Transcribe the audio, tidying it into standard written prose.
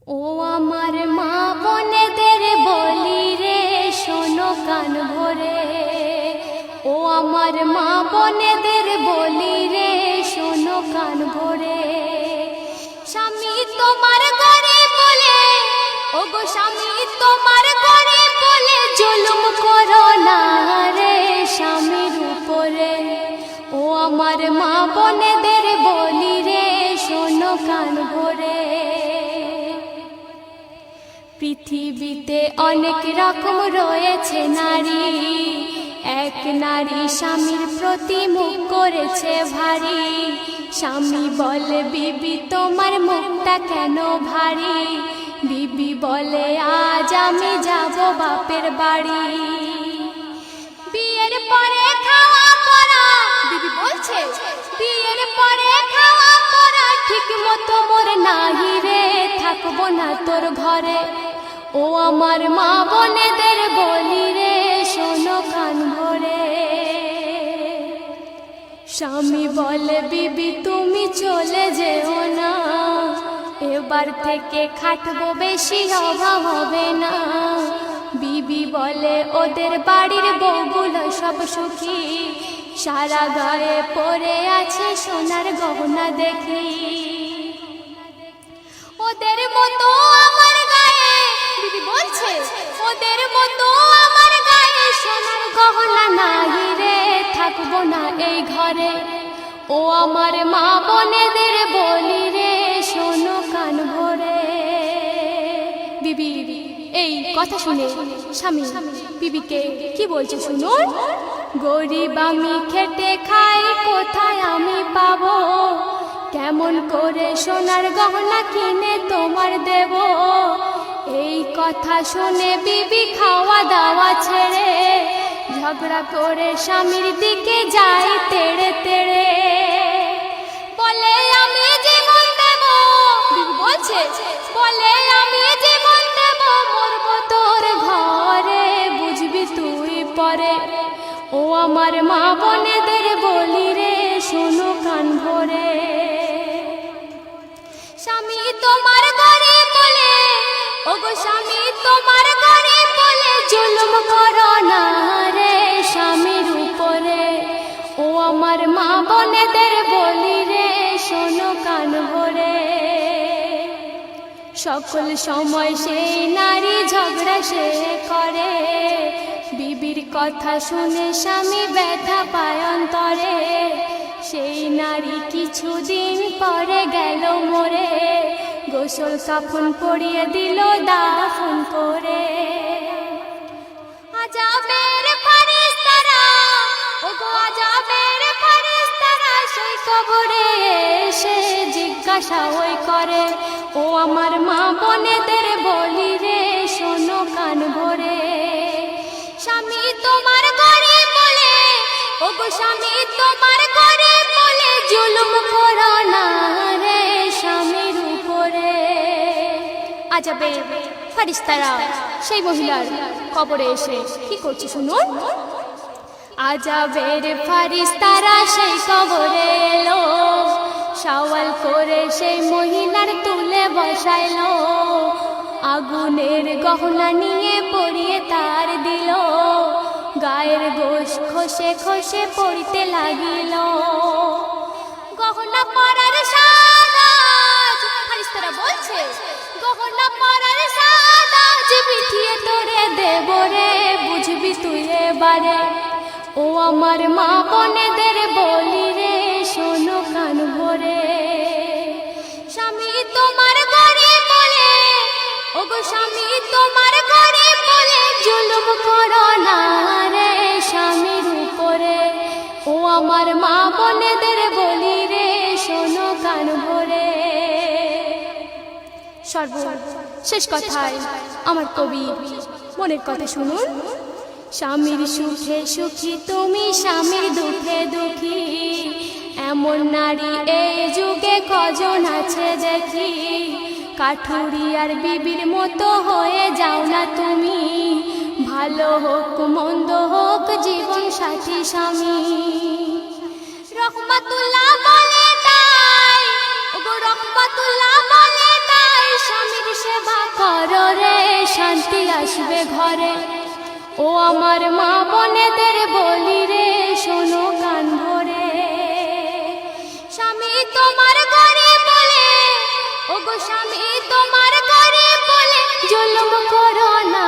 ও আমার মা বোনেদের বলি রে শোনো কান ভরে, ও আমার মা বোনেদের বলি রে শোনো কান ভরে। স্বামী তোমার ঘরে বলে, ও গো স্বামী তোমার ঘরে বলে জুলুম করো না রে স্বামীর উপরে। ও আমার মা বোনেদের বলি রে শোনো কান ভরে। পৃথিবীতে অনেক রকম রয়েছে নারী, এক নারী স্বামীর প্রতি মুখ করেছে ভারী। স্বামী বলে বিবি তোমার মুখটা কেন ভারী, বিবি বলে আজ আমি যাব বাপের বাড়ি। বিয়ের পরে খাওয়া পরা, বিবি বলছে বিয়ের পরে খাওয়া পরা ঠিক মতো মোর নাহি রে, থাকবো না তোর ঘরে। ও আমার মা বোনেদের বলি রে শোনো কান ভরে। স্বামী বলে বিবি তুমি চলে যেও না, এবার থেকে খাটবো বেশি অভাব হবে না। বিবি বলে ওদের বাড়ির বউগুলো সব সুখী, সারা গায়ে পরে আছে সোনার গহনা দেখি। ওদের মতো আমার গায়ে, বিবি বলছে ওদের মতো আমার গায়ে সোনার গহনা নাই রে, থাকবো না এই ঘরে। ও আমার মা বোনেদের বলি রে শোনো কান ভরে। বিবি এই কথা শুনে স্বামী বিবিকে কি বলছে শুনুন। গরিব আমি খেটে খাই কোথায় আমি পাবো, কেমন করে সোনার গহনা কিনে তোমার দেব। এই কথা শুনে বিবি খাওয়া দাওয়া ছেড়ে ঝগড়া করে স্বামীর দিকে যায় তেড়ে তেড়ে। বলে আমি জীবন দেব, বিবি বলছে বলে আমি জীবন দেব মরবো তোর ঘরে, বুঝবি তুই পরে। ও আমার মা বোনেদের বলি রে শোনো কান ভরে। স্বামী তোমার ঘরে বলে, ও গো স্বামী তোমার ঘরে বলে জুলুম করো না রে স্বামীর উপরে। ও আমার মা বোনেদের বলি রে শোনো কান ভরে। সকল সময় সেই নারী ঝগড়া সে করে, বিবির কথা শুনে স্বামী ব্যথা পায় অন্তরে। সেই নারী কিছুদিন পরে গেল মরে, গোসল কাফন পরিয়ে দিল দাফন করে। আজাবের ফারিস্তারা, ও গো আজাবের ফারিস্তারা সেই কবরে এসে জিজ্ঞাসা ওই করে। ও আমার মা বোনেদের বলি রে শোনো কান ভরে। স্বামী তোমার ঘরে বলে, ও গো স্বামী তোমার ঘরে বলে জুলুম করো না রে স্বামীর উপরে। আজাবের ফারিস্তারা সেই মহিলার কবরে এসে কি করছে শুনুন। আজাবের ফারিস্তারা সেই কবরে এলো, সওয়াল করে সেই মহিলার তুলে বসাইলো। আগুনের গহনা নিয়ে পরিয়ে তার দিল, গায়ের গোশ খসে খসে পড়তে লাগিল। গহনা পরার সাজ, ফারিস্তারা বলছে গহনা পরার সাজ বিঠিয়ে তোরে দেব রে, বুঝবি তুই এবারে। ও আমার মা বোনেদের বলি রে শোনো কান ভরে। স্বামী তোমার ঘরে বলে, ও গো স্বামী তোমার ঘরে বলে জুলুম করো না রে স্বামীর উপরে। ও আমার মা বোনেদের বলি রে শোনো কান ভরে। সর্বশেষ কথায় আমার কবি মনের কথা শুনুন। স্বামীর সুখে সুখী তুমি স্বামীর দুঃখে দুঃখী, এমন নারী এই যুগে কজন আছে দেখি। কাঠুরি আর বিবির মতো হয়ে যাও না তুমি, ভালো হোক মন্দ হোক জীবন সাথী স্বামী। রহমাতুল্লাহ বলে তাই, ও গো রহমাতুল্লাহ বলে তাই স্বামীর সেবা আসবে ঘরে। ও আমার মা বোনেদের বলি রে শোনো কান ভরে, স্বামী তোমার গরিব বলে, ওগো স্বামী তোমার গরিব বলে জুলুম করো না